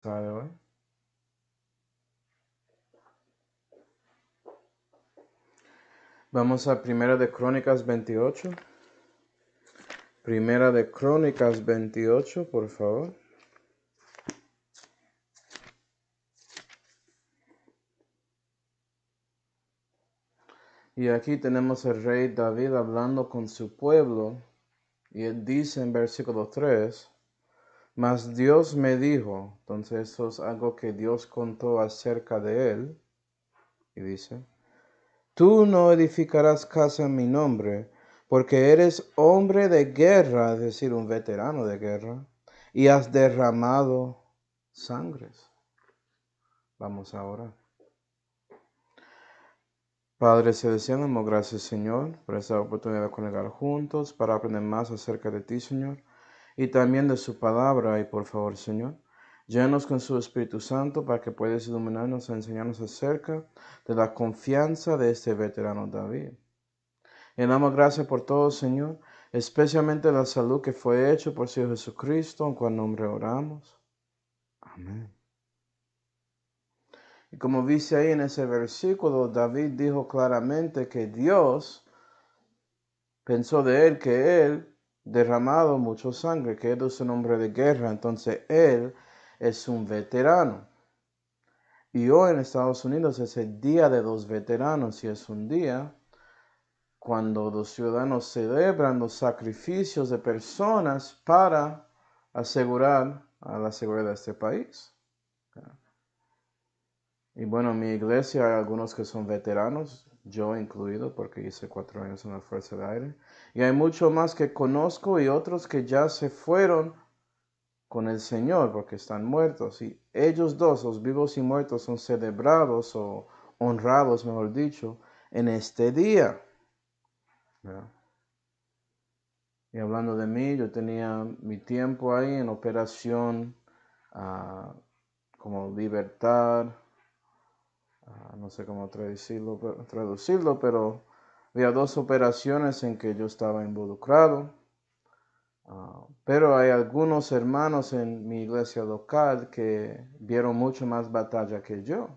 De hoy. Vamos a Primera de Crónicas 28. Primera de Crónicas 28, por favor. Y aquí tenemos al rey David hablando con su pueblo. Y él dice en versículo 3, mas Dios me dijo, entonces eso es algo que Dios contó acerca de él. Y dice, tú no edificarás casa en mi nombre, porque eres hombre de guerra, es decir, un veterano de guerra, y has derramado sangres. Vamos ahora. Padre celestial, damos gracias, Señor, por esta oportunidad de conectar juntos para aprender más acerca de ti, Señor, y también de su palabra. Y por favor, Señor, llénanos con su Espíritu Santo para que puedas iluminarnos e enseñarnos acerca de la confianza de este veterano David. Y damos gracias por todo, Señor, especialmente la salud que fue hecha por Señor Jesucristo, en cual nombre oramos. Amén. Y como dice ahí en ese versículo, David dijo claramente que Dios pensó de él que él derramado mucho sangre, que él es un hombre de guerra, entonces él es un veterano. Y hoy en Estados Unidos es el Día de los Veteranos y es un día cuando los ciudadanos celebran los sacrificios de personas para asegurar a la seguridad de este país. Y bueno, en mi iglesia hay algunos que son veteranos, yo incluido, porque hice 4 años en la Fuerza de Aire. Y hay muchos más que conozco y otros que ya se fueron con el Señor porque están muertos. Y ellos dos, los vivos y muertos, son celebrados o honrados, mejor dicho, en este día. ¿Verdad? Y hablando de mí, yo tenía mi tiempo ahí en operación como Libertad. No sé cómo traducirlo, pero había 2 operaciones en que yo estaba involucrado. Pero hay algunos hermanos en mi iglesia local que vieron mucho más batalla que yo.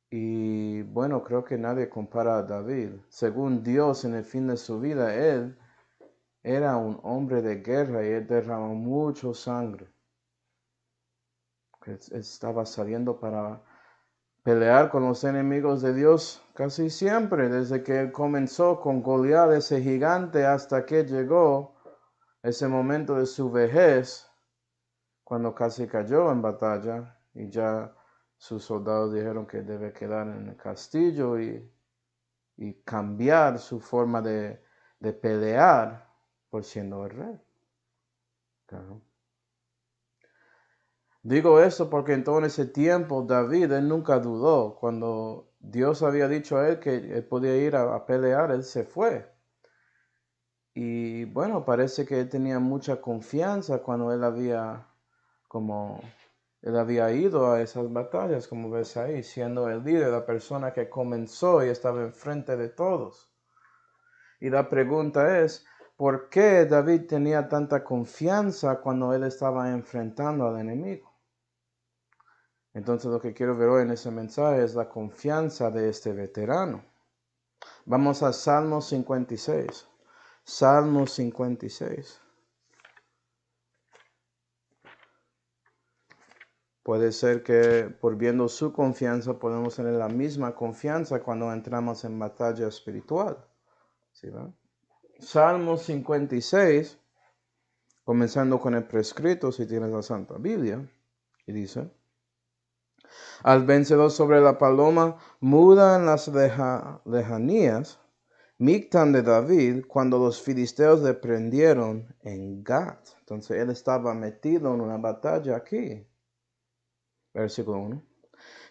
Y bueno, creo que nadie compara a David. Según Dios, en el fin de su vida, él era un hombre de guerra y él derramó mucho sangre. Él estaba saliendo para pelear con los enemigos de Dios casi siempre, desde que él comenzó con Goliat, ese gigante, hasta que llegó ese momento de su vejez, cuando casi cayó en batalla y ya sus soldados dijeron que debe quedar en el castillo y cambiar su forma de pelear por siendo el rey. Claro. Digo esto porque en todo ese tiempo David, él nunca dudó. Cuando Dios había dicho a él que él podía ir a pelear, él se fue. Y bueno, parece que él tenía mucha confianza cuando él había ido a esas batallas, como ves ahí, siendo el líder, la persona que comenzó y estaba enfrente de todos. Y la pregunta es, ¿por qué David tenía tanta confianza cuando él estaba enfrentando al enemigo? Entonces lo que quiero ver hoy en ese mensaje es la confianza de este veterano. Vamos a Salmo 56. Salmo 56. Puede ser que por viendo su confianza podemos tener la misma confianza cuando entramos en batalla espiritual. ¿Sí, va? Salmo 56, comenzando con el prescrito, si tienes la Santa Biblia, y dice, al vencedor sobre la paloma muda en las lejanías, Mictán de David, cuando los filisteos le prendieron en Gat. Entonces él estaba metido en una batalla aquí. Versículo 1.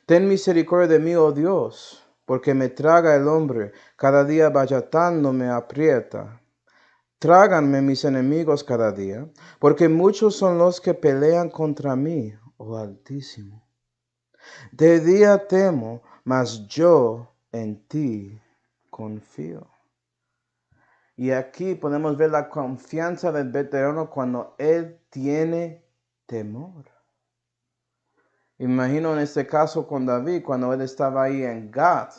Ten misericordia de mí, oh Dios, porque me traga el hombre, cada día vallatando me aprieta. Tráganme mis enemigos cada día, porque muchos son los que pelean contra mí, oh Altísimo. De día temo, mas yo en ti confío. Y aquí podemos ver la confianza del veterano cuando él tiene temor. Imagino en este caso con David, cuando él estaba ahí en Gat,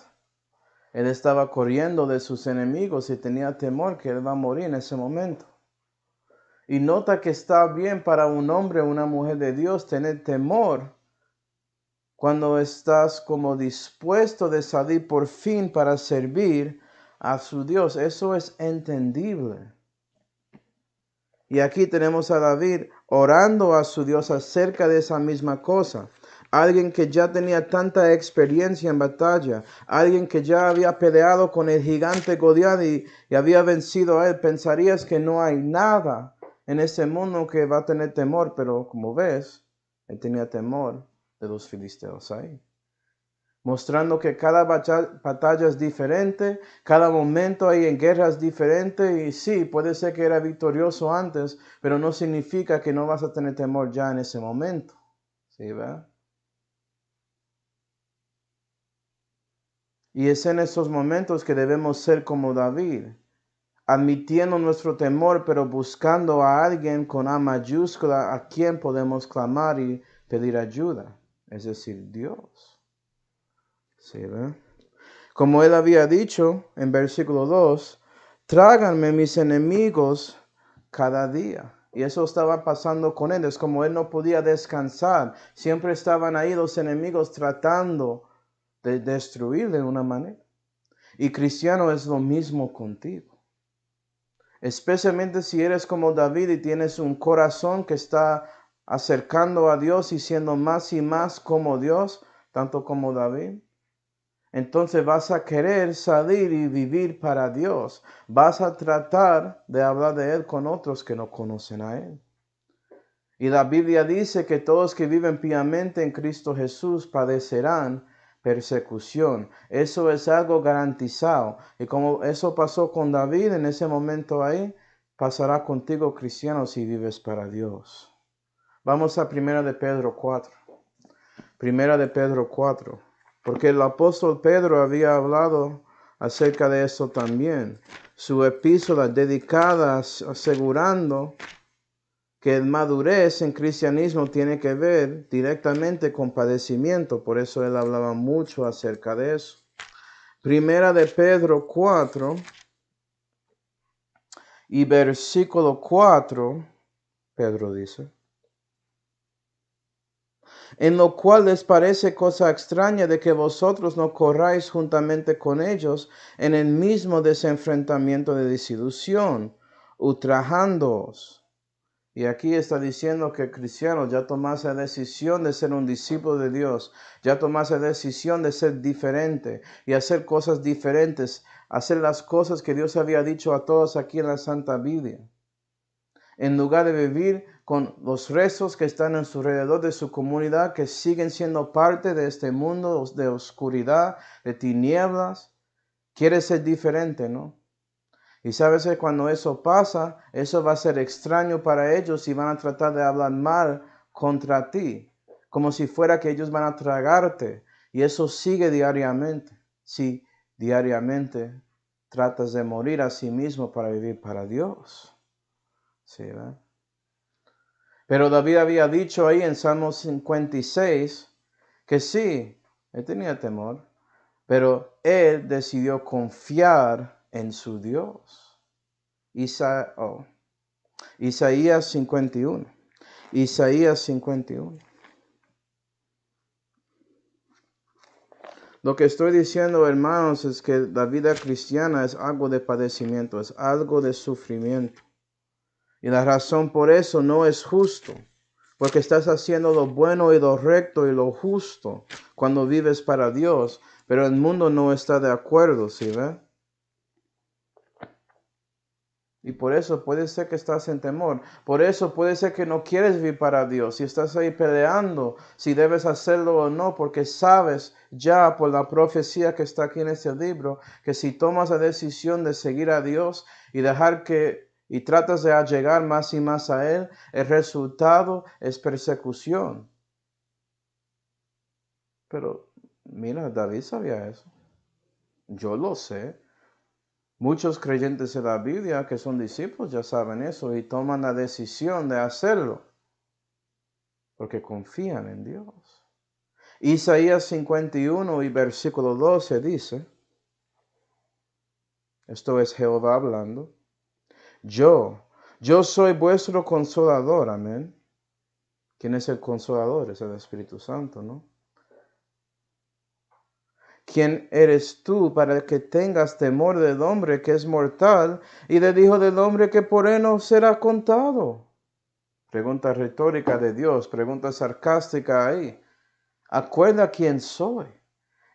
él estaba corriendo de sus enemigos y tenía temor que él va a morir en ese momento. Y nota que está bien para un hombre o una mujer de Dios tener temor cuando estás como dispuesto de salir por fin para servir a su Dios. Eso es entendible. Y aquí tenemos a David orando a su Dios acerca de esa misma cosa. Alguien que ya tenía tanta experiencia en batalla, alguien que ya había peleado con el gigante Goliat y había vencido a él. Pensarías que no hay nada en ese mundo que va a tener temor, pero como ves, él tenía temor de los filisteos ahí. Mostrando que cada batalla es diferente, cada momento ahí en guerra es diferente y sí, puede ser que era victorioso antes, pero no significa que no vas a tener temor ya en ese momento. ¿Sí, verdad? Y es en esos momentos que debemos ser como David, admitiendo nuestro temor, pero buscando a alguien con A mayúscula a quien podemos clamar y pedir ayuda, es decir, Dios. ¿Sí, verdad? Como él había dicho en versículo 2, tráganme mis enemigos cada día. Y eso estaba pasando con él. Es como él no podía descansar. Siempre estaban ahí los enemigos tratando de destruir de una manera. Y cristiano es lo mismo contigo. Especialmente si eres como David y tienes un corazón que está acercando a Dios y siendo más y más como Dios, tanto como David. Entonces vas a querer salir y vivir para Dios. Vas a tratar de hablar de Él con otros que no conocen a Él. Y la Biblia dice que todos que viven piamente en Cristo Jesús padecerán persecución. Eso es algo garantizado. Y como eso pasó con David en ese momento ahí, pasará contigo, cristiano, si vives para Dios. Vamos a 1 de Pedro 4. 1 de Pedro 4. Porque el apóstol Pedro había hablado acerca de eso también. Su epístola dedicada asegurando que el madurez en cristianismo tiene que ver directamente con padecimiento. Por eso él hablaba mucho acerca de eso. 1 de Pedro 4 y versículo 4, Pedro dice: en lo cual les parece cosa extraña de que vosotros no corráis juntamente con ellos en el mismo desenfrentamiento de desilusión, ultrajándoos. Y aquí está diciendo que el cristiano ya tomase la decisión de ser un discípulo de Dios, ya tomase la decisión de ser diferente y hacer cosas diferentes, hacer las cosas que Dios había dicho a todos aquí en la Santa Biblia. En lugar de vivir con los restos que están en su alrededor de su comunidad, que siguen siendo parte de este mundo de oscuridad, de tinieblas, quiere ser diferente, ¿no? Y sabes que cuando eso pasa, eso va a ser extraño para ellos y van a tratar de hablar mal contra ti, como si fuera que ellos van a tragarte. Y eso sigue diariamente. Si diariamente tratas de morir a sí mismo para vivir para Dios. ¿Sí, verdad? Pero David había dicho ahí en Salmo 56 que sí, él tenía temor, pero él decidió confiar en su Dios. Isaías 51. Isaías 51. Lo que estoy diciendo, hermanos, es que la vida cristiana es algo de padecimiento, es algo de sufrimiento. Y la razón por eso no es justo, porque estás haciendo lo bueno y lo recto y lo justo cuando vives para Dios, pero el mundo no está de acuerdo, ¿sí ve? Y por eso puede ser que estás en temor. Por eso puede ser que no quieres vivir para Dios. Si estás ahí peleando, si debes hacerlo o no, porque sabes ya por la profecía que está aquí en este libro, que si tomas la decisión de seguir a Dios y dejar y tratas de llegar más y más a Él, el resultado es persecución. Pero mira, David sabía eso. Yo lo sé. Muchos creyentes de la Biblia que son discípulos ya saben eso y toman la decisión de hacerlo porque confían en Dios. Isaías 51 y versículo 12 dice, esto es Jehová hablando, yo soy vuestro consolador, amén. ¿Quién es el consolador? Es el Espíritu Santo, ¿no? ¿Quién eres tú para que tengas temor del hombre que es mortal y del Hijo del hombre que por él no será contado? Pregunta retórica de Dios, pregunta sarcástica ahí. Acuerda quién soy.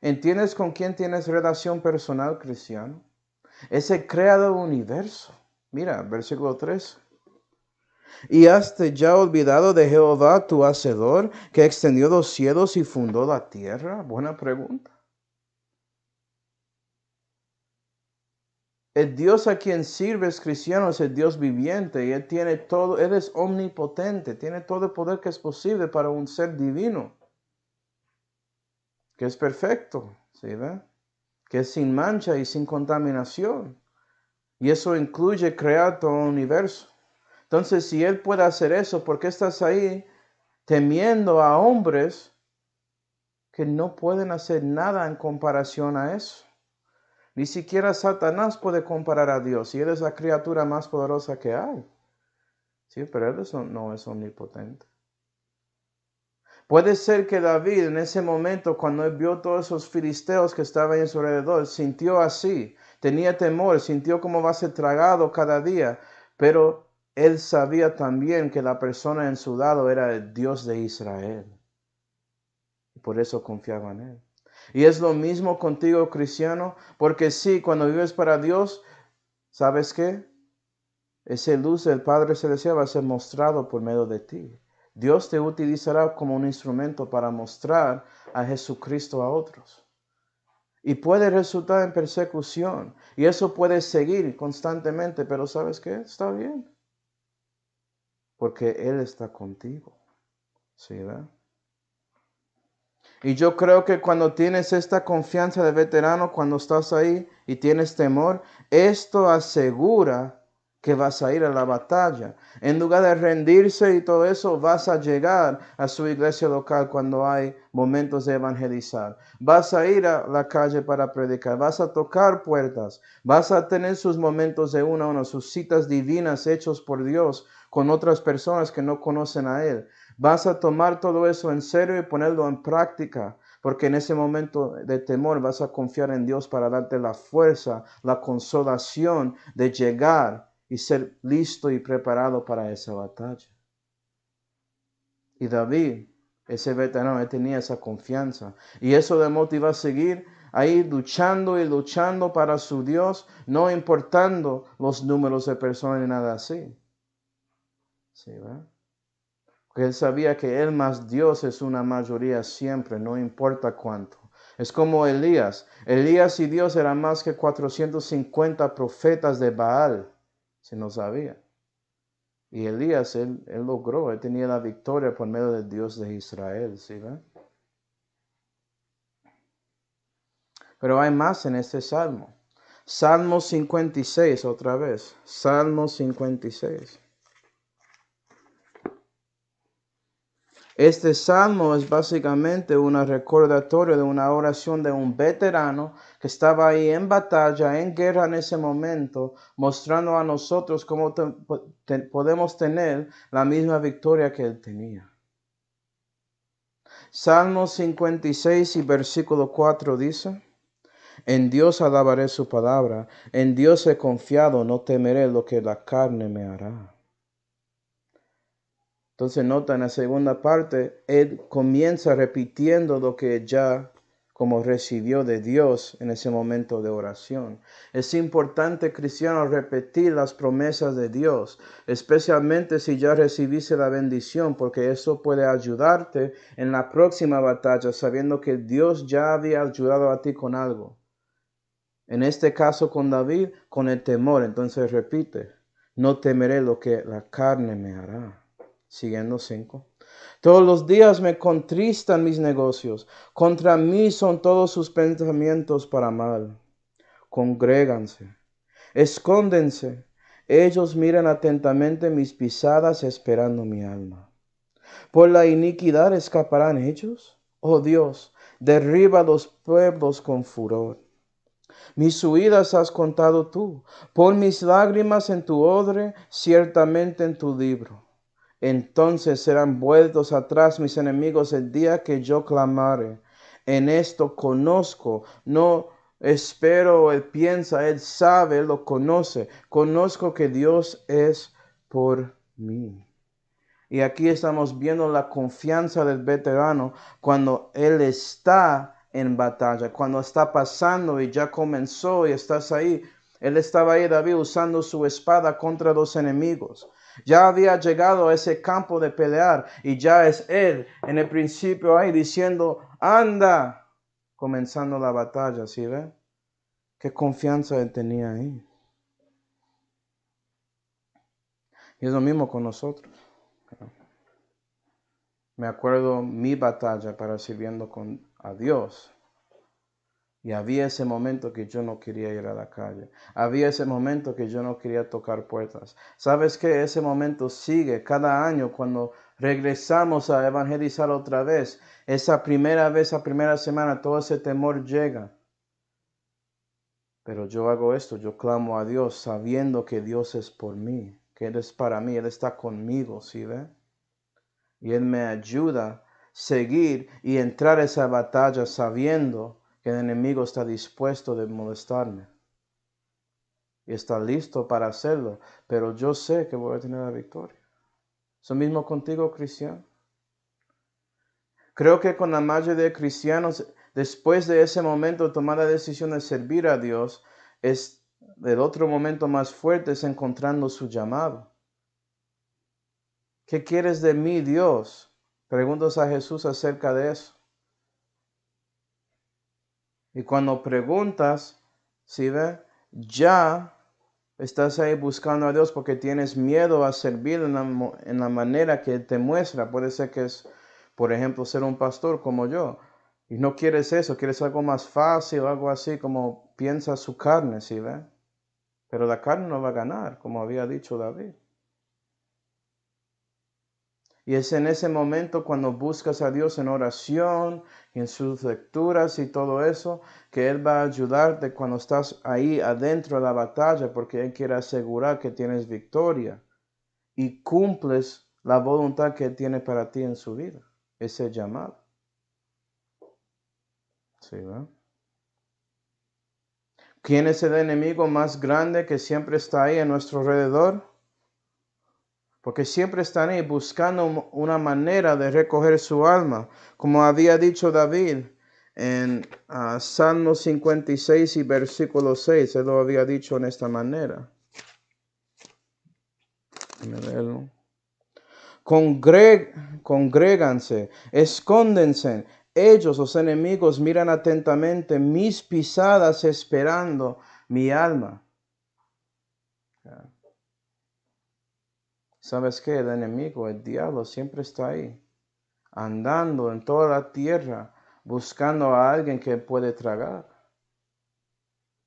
¿Entiendes con quién tienes relación personal, cristiano? Es el creador del universo. Mira, versículo 3. ¿Y has ya olvidado de Jehová tu hacedor, que extendió los cielos y fundó la tierra? Buena pregunta. El Dios a quien sirves, cristiano, es el Dios viviente y Él tiene todo, Él es omnipotente, tiene todo el poder que es posible para un ser divino, que es perfecto, ¿sí ve? Que es sin mancha y sin contaminación. Y eso incluye crear todo el universo. Entonces, si Él puede hacer eso, ¿por qué estás ahí temiendo a hombres que no pueden hacer nada en comparación a eso? Ni siquiera Satanás puede comparar a Dios y Él es la criatura más poderosa que hay. Sí, pero Él no es omnipotente. Puede ser que David en ese momento, cuando él vio todos esos filisteos que estaban en su alrededor, sintió así, tenía temor, sintió cómo va a ser tragado cada día, pero él sabía también que la persona en su lado era el Dios de Israel. Y por eso confiaba en Él. Y es lo mismo contigo, cristiano, porque sí, cuando vives para Dios, ¿sabes qué? Esa luz del Padre Celestial va a ser mostrado por medio de ti. Dios te utilizará como un instrumento para mostrar a Jesucristo a otros. Y puede resultar en persecución. Y eso puede seguir constantemente, pero ¿sabes qué? Está bien. Porque Él está contigo. ¿Sí, verdad? Y yo creo que cuando tienes esta confianza de veterano, cuando estás ahí y tienes temor, esto asegura que vas a ir a la batalla. En lugar de rendirse y todo eso, vas a llegar a su iglesia local cuando hay momentos de evangelizar. Vas a ir a la calle para predicar, vas a tocar puertas, vas a tener sus momentos de uno a uno, sus citas divinas hechos por Dios con otras personas que no conocen a Él. Vas a tomar todo eso en serio y ponerlo en práctica, porque en ese momento de temor vas a confiar en Dios para darte la fuerza, la consolación de llegar y ser listo y preparado para esa batalla. Y David, ese veterano, él tenía esa confianza. Y eso le motiva a seguir ahí luchando y luchando para su Dios, no importando los números de personas ni nada así. ¿Sí, verdad? Porque él sabía que él más Dios es una mayoría siempre, no importa cuánto. Es como Elías. Elías y Dios eran más que 450 profetas de Baal, si no sabía. Y Elías, él logró, él tenía la victoria por medio del Dios de Israel, ¿sí ve? Pero hay más en este salmo. Salmo 56, otra vez. Salmo 56. Este salmo es básicamente un recordatorio de una oración de un veterano que estaba ahí en batalla, en guerra en ese momento, mostrando a nosotros cómo podemos tener la misma victoria que él tenía. Salmo 56 y versículo 4 dice: En Dios alabaré su palabra, en Dios he confiado, no temeré lo que la carne me hará. Entonces nota en la segunda parte, él comienza repitiendo lo que ya como recibió de Dios en ese momento de oración. Es importante, cristiano, repetir las promesas de Dios, especialmente si ya recibiste la bendición, porque eso puede ayudarte en la próxima batalla, sabiendo que Dios ya había ayudado a ti con algo. En este caso con David, con el temor. Entonces repite, no temeré lo que la carne me hará. Siguiendo 5. Todos los días me contristan mis negocios. Contra mí son todos sus pensamientos para mal. Congréganse, escóndense. Ellos miran atentamente mis pisadas esperando mi alma. ¿Por la iniquidad escaparán ellos? Oh Dios, derriba los pueblos con furor. Mis huidas has contado tú. Pon mis lágrimas en tu odre, ciertamente en tu libro. Entonces serán vueltos atrás mis enemigos el día que yo clamare. En esto conozco, no espero, él piensa, él sabe, él lo conoce. Conozco que Dios es por mí. Y aquí estamos viendo la confianza del veterano cuando él está en batalla, cuando está pasando y ya comenzó y estás ahí. Él estaba ahí, David, usando su espada contra los enemigos. Ya había llegado a ese campo de pelear y ya es él en el principio ahí diciendo, anda, comenzando la batalla, ¿sí ve? Qué confianza él tenía ahí. Y es lo mismo con nosotros. Me acuerdo mi batalla para sirviendo a Dios. Y había ese momento que yo no quería ir a la calle. Había ese momento que yo no quería tocar puertas. ¿Sabes qué? Ese momento sigue cada año cuando regresamos a evangelizar otra vez. Esa primera vez, esa primera semana, todo ese temor llega. Pero yo hago esto, yo clamo a Dios sabiendo que Dios es por mí, que Él es para mí, Él está conmigo, ¿sí ve? Y Él me ayuda a seguir y entrar a esa batalla sabiendo que el enemigo está dispuesto de molestarme. Y está listo para hacerlo. Pero yo sé que voy a tener la victoria. ¿Eso mismo contigo, cristiano? Creo que con la mayoría de cristianos, después de ese momento de tomar la decisión de servir a Dios, es el otro momento más fuerte es encontrando su llamado. ¿Qué quieres de mí, Dios? Preguntas a Jesús acerca de eso. Y cuando preguntas, ¿sí ve? Ya estás ahí buscando a Dios porque tienes miedo a servir en la manera que Él te muestra. Puede ser que es, por ejemplo, ser un pastor como yo. Y no quieres eso, quieres algo más fácil, algo así como piensa su carne, ¿sí ve? Pero la carne no va a ganar, como había dicho David. Y es en ese momento cuando buscas a Dios en oración, en sus lecturas y todo eso, que Él va a ayudarte cuando estás ahí adentro de la batalla, porque Él quiere asegurar que tienes victoria y cumples la voluntad que Él tiene para ti en su vida, ese llamado. ¿Sí, ¿no? ¿Quién es el enemigo más grande que siempre está ahí a nuestro alrededor? Porque siempre están ahí buscando una manera de recoger su alma. Como había dicho David en Salmo 56 y versículo 6, él lo había dicho en esta manera. Congréganse, escóndense. Ellos, los enemigos, miran atentamente mis pisadas esperando mi alma. ¿Sabes qué? El enemigo, el diablo, siempre está ahí, andando en toda la tierra, buscando a alguien que puede tragar,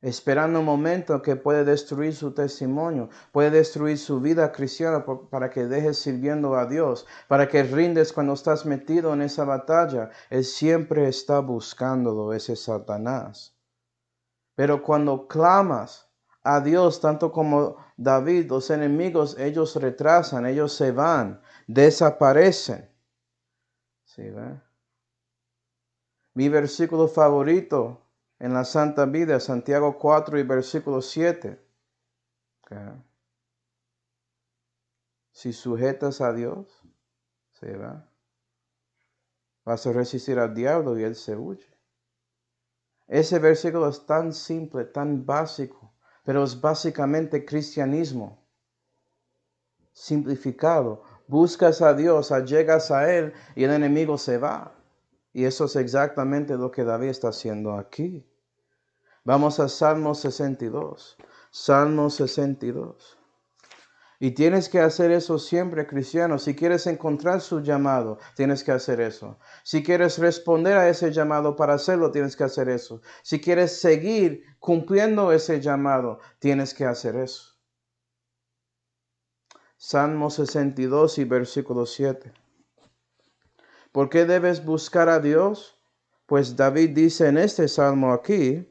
esperando un momento que puede destruir su testimonio, puede destruir su vida cristiana para que dejes sirviendo a Dios, para que rindes cuando estás metido en esa batalla. Él siempre está buscándolo, ese Satanás. Pero cuando clamas a Dios, tanto como David, los enemigos, ellos retrasan, ellos se van, desaparecen. ¿Sí, ve? Mi versículo favorito en la Santa Vida, Santiago 4 y versículo 7. Okay. Si sujetas a Dios, ¿sí, ve? Vas a resistir al diablo y él se huye. Ese versículo es tan simple, tan básico, pero es básicamente cristianismo simplificado. Buscas a Dios, llegas a Él y el enemigo se va. Y eso es exactamente lo que David está haciendo aquí. Vamos a Salmo 62. Salmo 62. Y tienes que hacer eso siempre, cristiano. Si quieres encontrar su llamado, tienes que hacer eso. Si quieres responder a ese llamado para hacerlo, tienes que hacer eso. Si quieres seguir cumpliendo ese llamado, tienes que hacer eso. Salmo 62 y versículo 7. ¿Por qué debes buscar a Dios? Pues David dice en este salmo aquí,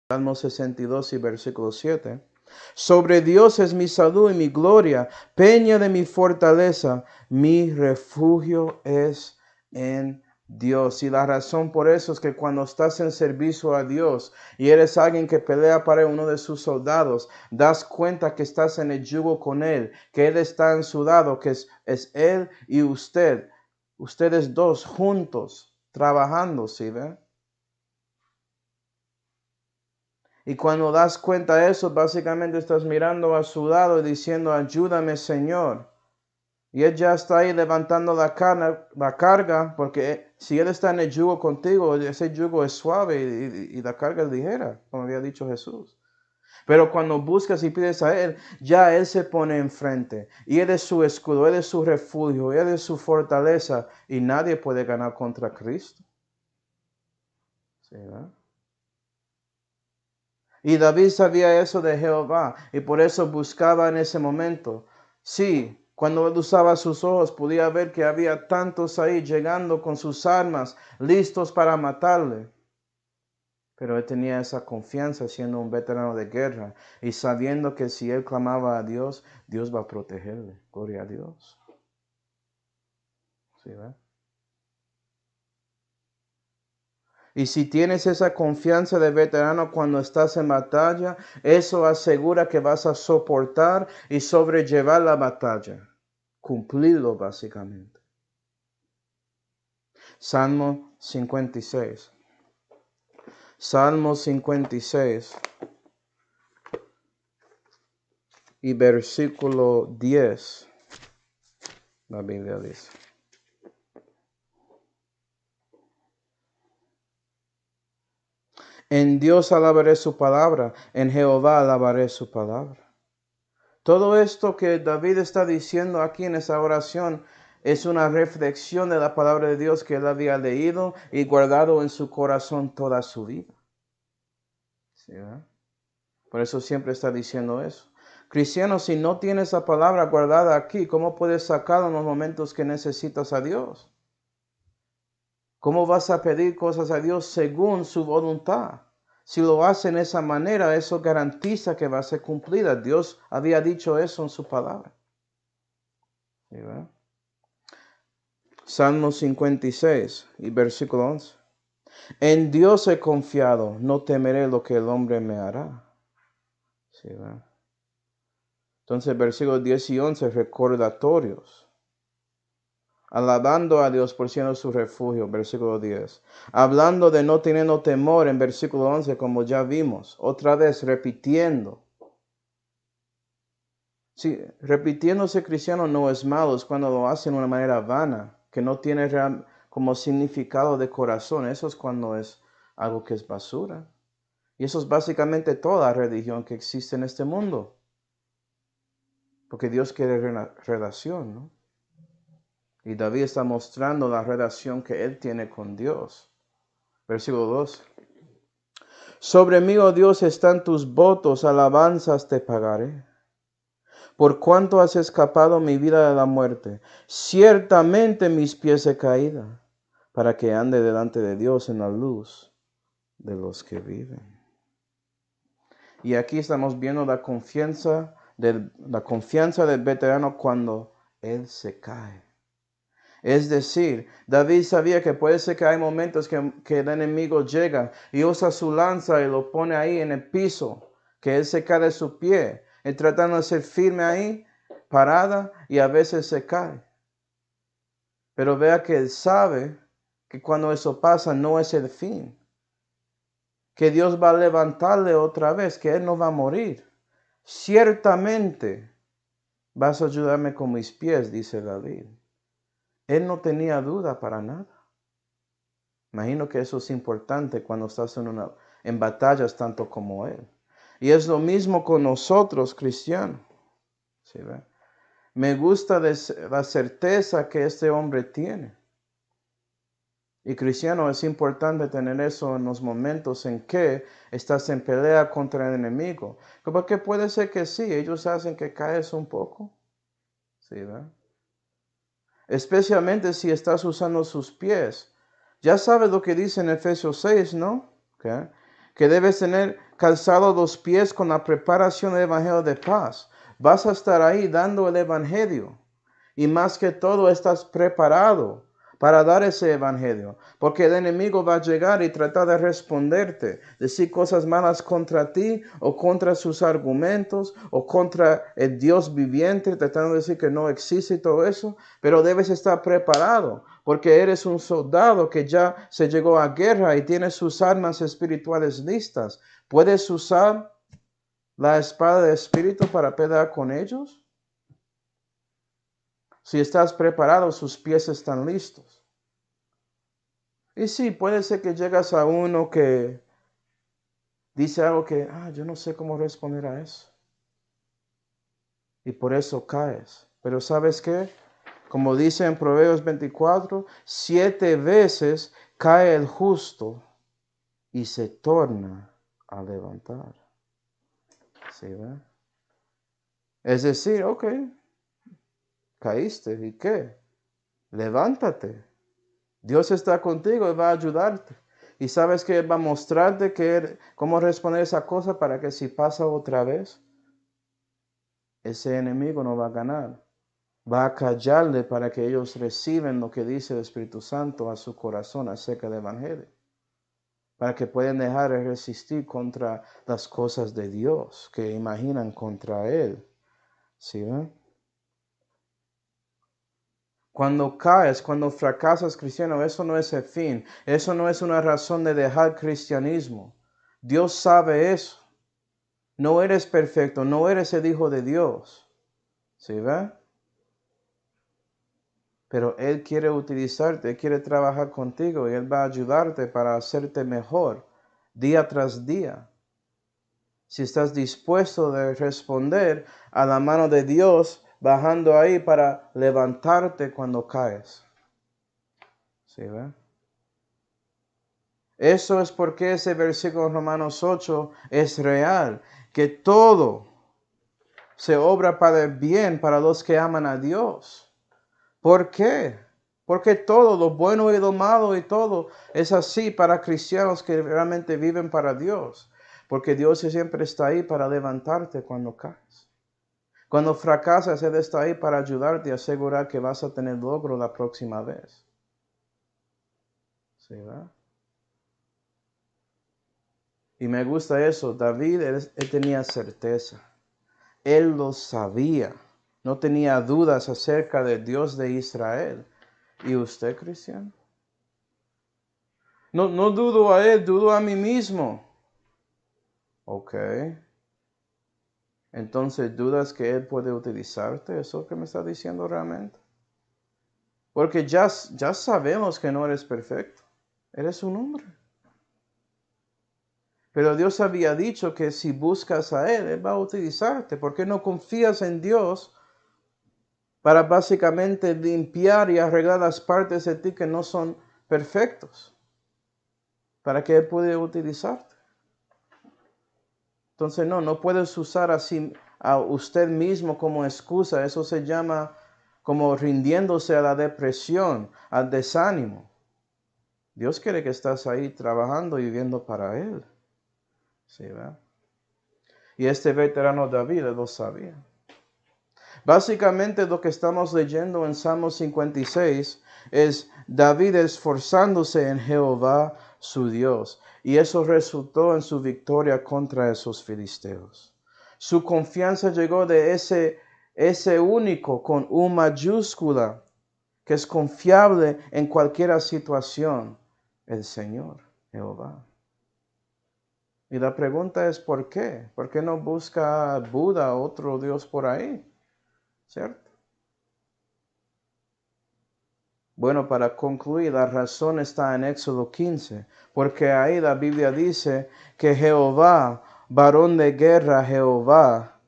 Salmo 62 y versículo 7, sobre Dios es mi salud y mi gloria, peña de mi fortaleza, mi refugio es en Dios. Y la razón por eso es que cuando estás en servicio a Dios y eres alguien que pelea para uno de sus soldados, das cuenta que estás en el yugo con Él, que Él está en su lado, que es Él y usted, ustedes dos juntos, trabajando, ¿sí ven? Y cuando das cuenta de eso, básicamente estás mirando a su lado y diciendo, ayúdame, Señor. Y Él ya está ahí levantando la carga, porque si Él está en el yugo contigo, ese yugo es suave y la carga es ligera, como había dicho Jesús. Pero cuando buscas y pides a Él, ya Él se pone enfrente. Y Él es su escudo, Él es su refugio, Él es su fortaleza. Y nadie puede ganar contra Cristo. ¿Sí, ¿verdad? Y David sabía eso de Jehová y por eso buscaba en ese momento. Sí, cuando él usaba sus ojos podía ver que había tantos ahí llegando con sus armas, listos para matarle. Pero él tenía esa confianza siendo un veterano de guerra y sabiendo que si él clamaba a Dios, Dios va a protegerle. Gloria a Dios. ¿Sí, verdad? Y si tienes esa confianza de veterano cuando estás en batalla, eso asegura que vas a soportar y sobrellevar la batalla. Cumplirlo básicamente. Salmo 56. Salmo 56 y versículo 10. La Biblia dice. En Dios alabaré su palabra, en Jehová alabaré su palabra. Todo esto que David está diciendo aquí en esa oración es una reflexión de la palabra de Dios que él había leído y guardado en su corazón toda su vida. ¿Sí, verdad? Por eso siempre está diciendo eso. Cristiano, si no tienes esa palabra guardada aquí, ¿cómo puedes sacarla en los momentos que necesitas a Dios? ¿Cómo vas a pedir cosas a Dios según su voluntad? Si lo hace en esa manera, eso garantiza que va a ser cumplida. Dios había dicho eso en su palabra. ¿Sí, verdad? Salmo 56 y versículo 11. En Dios he confiado, no temeré lo que el hombre me hará. ¿Sí, verdad? Entonces, versículos 10 y 11, recordatorios. Alabando a Dios por siendo su refugio, versículo 10. Hablando de no teniendo temor en versículo 11, como ya vimos. Otra vez, repitiendo. Sí, repitiéndose cristiano no es malo, es cuando lo hacen de una manera vana, que no tiene como significado de corazón. Eso es cuando es algo que es basura. Y eso es básicamente toda religión que existe en este mundo. Porque Dios quiere relación, ¿no? Y David está mostrando la relación que él tiene con Dios. Versículo 2. Sobre mí, oh Dios, están tus votos, alabanzas te pagaré. Por cuanto has escapado mi vida de la muerte, ciertamente mis pies he caído, para que ande delante de Dios en la luz de los que viven. Y aquí estamos viendo la confianza del veterano cuando él se cae. Es decir, David sabía que puede ser que hay momentos que el enemigo llega y usa su lanza y lo pone ahí en el piso, que él se cae de su pie, y tratando de ser firme ahí, parada, y a veces se cae. Pero vea que él sabe que cuando eso pasa no es el fin, que Dios va a levantarle otra vez, que él no va a morir. Ciertamente vas a ayudarme con mis pies, dice David. Él no tenía duda para nada. Imagino que eso es importante cuando estás en batallas tanto como él. Y es lo mismo con nosotros, cristianos. ¿Sí, ve? Me gusta la certeza que este hombre tiene. Y cristiano, es importante tener eso en los momentos en que estás en pelea contra el enemigo. Porque puede ser que sí, ellos hacen que caes un poco. ¿Sí, ve? especialmente si estás usando sus pies. Ya sabes lo que dice en Efesios 6, ¿no? Okay. Que debes tener calzado los pies con la preparación del Evangelio de paz. Vas a estar ahí dando el Evangelio. Y más que todo estás preparado para dar ese evangelio. Porque el enemigo va a llegar y tratar de responderte, decir cosas malas contra ti o contra sus argumentos o contra el Dios viviente, tratando de decir que no existe y todo eso. Pero debes estar preparado porque eres un soldado que ya se llegó a guerra y tiene sus armas espirituales listas. ¿Puedes usar la espada del espíritu para pelear con ellos? Si estás preparado, sus pies están listos. Y sí, puede ser que llegas a uno que dice algo que, yo no sé cómo responder a eso. Y por eso caes. Pero ¿sabes qué? Como dice en Proverbios 24, 7 veces cae el justo y se torna a levantar. ¿Sí, ve? Es decir, ok, caíste, ¿y qué? Levántate. Dios está contigo y va a ayudarte. Y sabes que va a mostrarte cómo responder esa cosa para que si pasa otra vez, ese enemigo no va a ganar. Va a callarle para que ellos reciban lo que dice el Espíritu Santo a su corazón acerca del Evangelio. Para que puedan dejar de resistir contra las cosas de Dios que imaginan contra Él. ¿Sí ven? Cuando caes, cuando fracasas cristiano, eso no es el fin. Eso no es una razón de dejar cristianismo. Dios sabe eso. No eres perfecto, no eres el hijo de Dios. ¿Sí ve? Pero Él quiere utilizarte, Él quiere trabajar contigo y Él va a ayudarte para hacerte mejor día tras día. Si estás dispuesto de responder a la mano de Dios, bajando ahí para levantarte cuando caes. ¿Sí ve? Eso es porque ese versículo en Romanos 8 es real, que todo se obra para el bien para los que aman a Dios. ¿Por qué? Porque todo, lo bueno y lo malo y todo, es así para cristianos que realmente viven para Dios. Porque Dios siempre está ahí para levantarte cuando caes. Cuando fracasas, Él está ahí para ayudarte y asegurar que vas a tener logro la próxima vez. ¿Sí, verdad? Y me gusta eso. David, él tenía certeza. Él lo sabía. No tenía dudas acerca del Dios de Israel. ¿Y usted, cristiano? No dudo a Él, dudo a mí mismo. Ok. Entonces, ¿dudas que Él puede utilizarte? ¿Eso que me está diciendo realmente? Porque ya sabemos que no eres perfecto. Eres un hombre. Pero Dios había dicho que si buscas a Él va a utilizarte. ¿Por qué no confías en Dios para básicamente limpiar y arreglar las partes de ti que no son perfectos? Para que Él pueda utilizarte. Entonces no puedes usar así a usted mismo como excusa. Eso se llama como rindiéndose a la depresión, al desánimo. Dios quiere que estás ahí trabajando y viviendo para Él. ¿Sí, verdad? Y este veterano David lo sabía. Básicamente lo que estamos leyendo en Salmo 56 es David esforzándose en Jehová su Dios. Y eso resultó en su victoria contra esos filisteos. Su confianza llegó de ese único con U mayúscula que es confiable en cualquier situación, el Señor, Jehová. Y la pregunta es ¿por qué? ¿Por qué no busca Buda, otro Dios por ahí? ¿Cierto? Bueno, para concluir, la razón está en Éxodo 15, porque ahí la Biblia dice que Jehová, varón de guerra, Jehová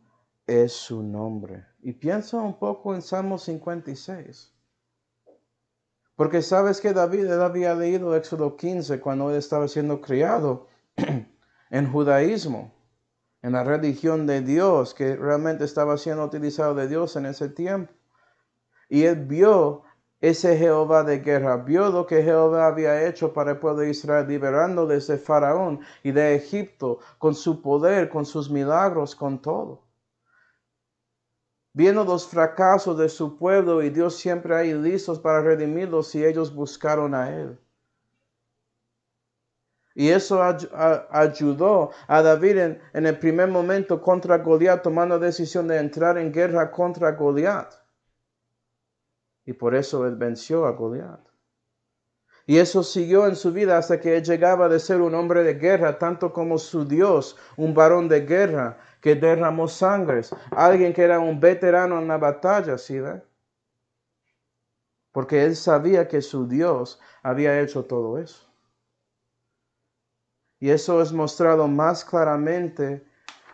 es su nombre. Y piensa un poco en Salmo 56. Porque sabes que David él había leído Éxodo 15 cuando él estaba siendo criado en judaísmo, en la religión de Dios, que realmente estaba siendo utilizado de Dios en ese tiempo. Y él vio ese Jehová de guerra, vio lo que Jehová había hecho para el pueblo de Israel, liberando desde Faraón y de Egipto, con su poder, con sus milagros, con todo. Viendo los fracasos de su pueblo y Dios siempre ahí listos para redimirlos si ellos buscaron a Él. Y eso ayudó a David en el primer momento contra Goliat, tomando la decisión de entrar en guerra contra Goliat. Y por eso él venció a Goliat. Y eso siguió en su vida hasta que él llegaba de ser un hombre de guerra, tanto como su Dios, un varón de guerra que derramó sangres, alguien que era un veterano en la batalla, ¿sí ve? Porque él sabía que su Dios había hecho todo eso. Y eso es mostrado más claramente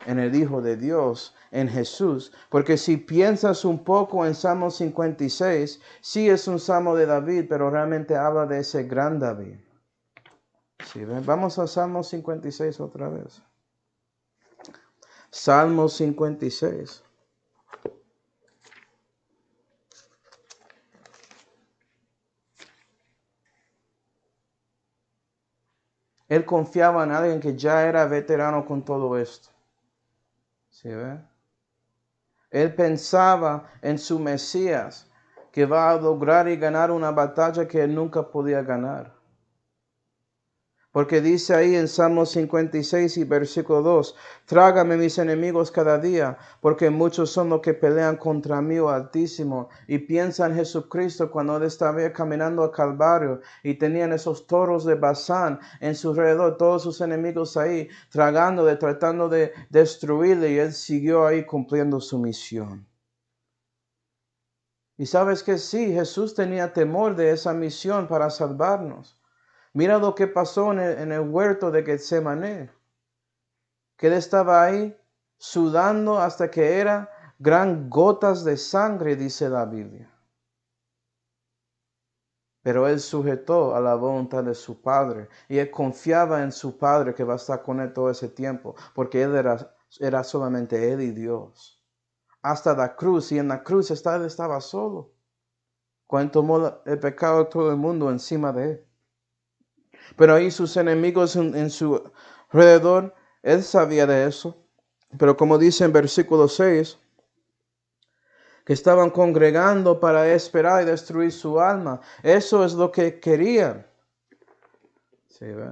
en el Hijo de Dios, en Jesús. Porque si piensas un poco en Salmo 56, sí es un Salmo de David, pero realmente habla de ese gran David. ¿Sí ven? Vamos a Salmo 56 otra vez. Salmo 56. Él confiaba en alguien que ya era veterano con todo esto. ¿Sí ven? Él pensaba en su Mesías, que va a lograr y ganar una batalla que él nunca podía ganar. Porque dice ahí en Salmo 56 y versículo 2, trágame mis enemigos cada día, porque muchos son los que pelean contra mí, oh Altísimo. Y piensa en Jesucristo cuando él estaba caminando al Calvario y tenían esos toros de Basán en su alrededor, todos sus enemigos ahí, tragándole, tratando de destruirle, y él siguió ahí cumpliendo su misión. Y sabes que sí, Jesús tenía temor de esa misión para salvarnos. Mira lo que pasó en el huerto de Getsemaní, que él estaba ahí sudando hasta que eran gran gotas de sangre, dice la Biblia. Pero él sujetó a la voluntad de su Padre y él confiaba en su Padre que va a estar con él todo ese tiempo, porque él era solamente él y Dios. Hasta la cruz, y en la cruz él estaba solo, cuando tomó el pecado de todo el mundo encima de él. Pero ahí sus enemigos en su alrededor, él sabía de eso. Pero como dice en versículo 6, que estaban congregando para esperar y destruir su alma. Eso es lo que querían. ¿Sí, ve?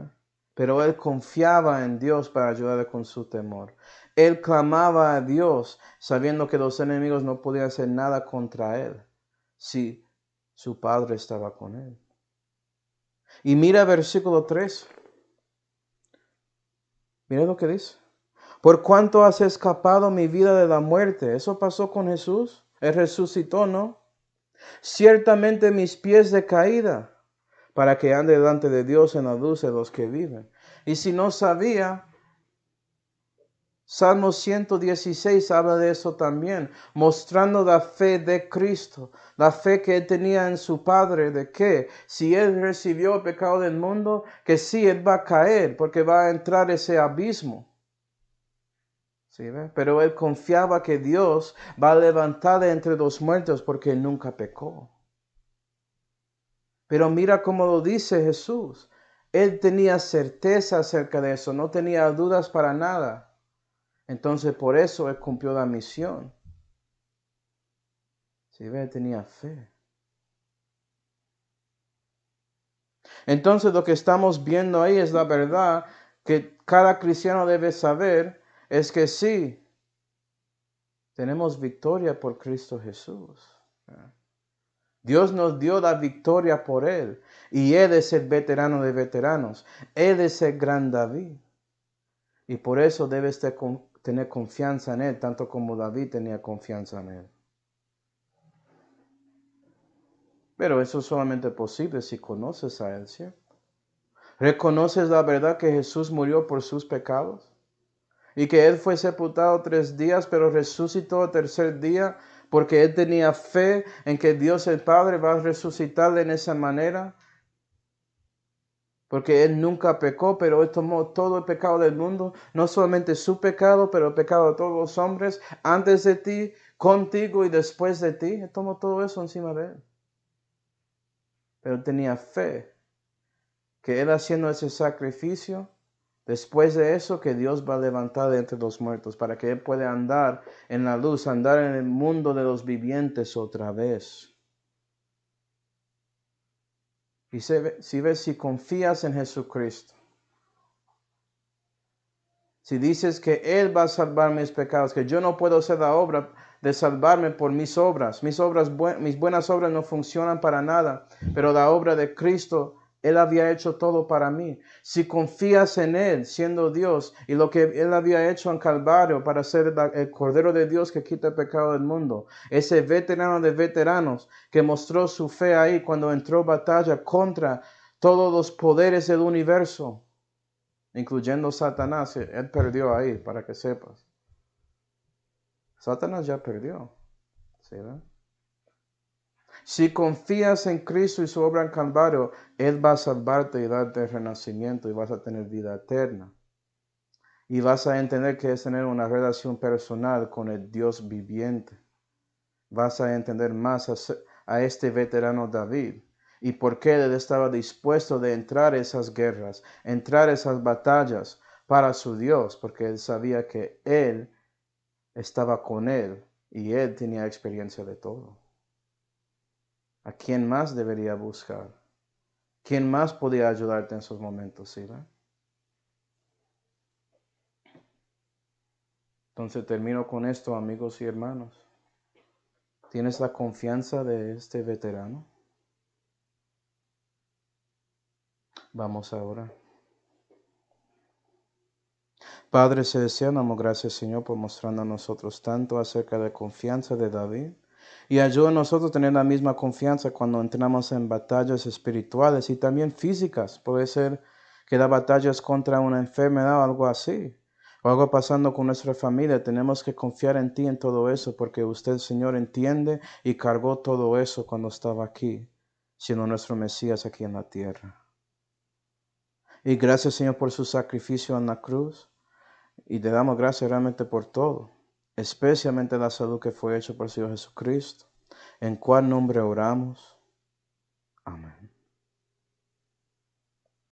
Pero él confiaba en Dios para ayudarle con su temor. Él clamaba a Dios sabiendo que los enemigos no podían hacer nada contra él si su padre estaba con él. Y mira versículo 3. Mira lo que dice. Por cuanto has escapado mi vida de la muerte. Eso pasó con Jesús. Él resucitó, ¿no? Ciertamente mis pies de caída, para que ande delante de Dios en la luz de los que viven. Y si no sabía, Salmo 116 habla de eso también, mostrando la fe de Cristo, la fe que él tenía en su Padre, de que si él recibió el pecado del mundo, que sí, él va a caer, porque va a entrar ese abismo. ¿Sí, ve? Pero él confiaba que Dios va a levantarle entre los muertos porque él nunca pecó. Pero mira cómo lo dice Jesús. Él tenía certeza acerca de eso, no tenía dudas para nada. Entonces por eso él cumplió la misión. ¿Sí, ve? Tenía fe. Entonces lo que estamos viendo ahí es la verdad que cada cristiano debe saber, es que sí, tenemos victoria por Cristo Jesús. Dios nos dio la victoria por Él. Y Él es el veterano de veteranos. Él es el gran David. Y por eso debes tener confianza en Él, tanto como David tenía confianza en Él. Pero eso es solamente posible si conoces a Él, ¿cierto? ¿Reconoces la verdad que Jesús murió por sus pecados? Y que Él fue sepultado 3 días, pero resucitó el tercer día porque Él tenía fe en que Dios el Padre va a resucitarle en esa manera. Porque Él nunca pecó, pero Él tomó todo el pecado del mundo, no solamente su pecado, pero el pecado de todos los hombres, antes de ti, contigo y después de ti. Él tomó todo eso encima de Él. pero tenía fe que él haciendo ese sacrificio, después de eso, que Dios va a levantar de entre los muertos para que él pueda andar en la luz, andar en el mundo de los vivientes otra vez. Y si confías en Jesucristo, si dices que Él va a salvar mis pecados, que yo no puedo hacer la obra de salvarme por mis obras, mis buenas obras no funcionan para nada, pero la obra de Cristo, Él había hecho todo para mí. Si confías en Él, siendo Dios, y lo que Él había hecho en Calvario para ser el Cordero de Dios que quita el pecado del mundo, ese veterano de veteranos que mostró su fe ahí cuando entró batalla contra todos los poderes del universo, incluyendo Satanás, él perdió ahí, para que sepas. Satanás ya perdió. ¿Sí, verdad? Si confías en Cristo y su obra en Calvario, Él va a salvarte y darte el renacimiento y vas a tener vida eterna. Y vas a entender que es tener una relación personal con el Dios viviente. Vas a entender más a este veterano David y por qué él estaba dispuesto de entrar esas guerras, entrar esas batallas para su Dios, porque él sabía que Él estaba con él y él tenía experiencia de todo. ¿A quién más debería buscar? ¿Quién más podía ayudarte en esos momentos? ¿Sí, verdad? Entonces termino con esto, amigos y hermanos. ¿Tienes la confianza de este veterano? Vamos ahora. Padre celestial, damos gracias, Señor, por mostrarnos a nosotros tanto acerca de la confianza de David. Y ayuda a nosotros a tener la misma confianza cuando entramos en batallas espirituales y también físicas. Puede ser que la batalla es contra una enfermedad o algo así, o algo pasando con nuestra familia. Tenemos que confiar en ti en todo eso, porque usted, Señor, entiende y cargó todo eso cuando estaba aquí, siendo nuestro Mesías aquí en la tierra. Y gracias, Señor, por su sacrificio en la cruz. Y te damos gracias realmente por todo, especialmente la salud que fue hecha por el Señor Jesucristo, en cual nombre oramos. Amén.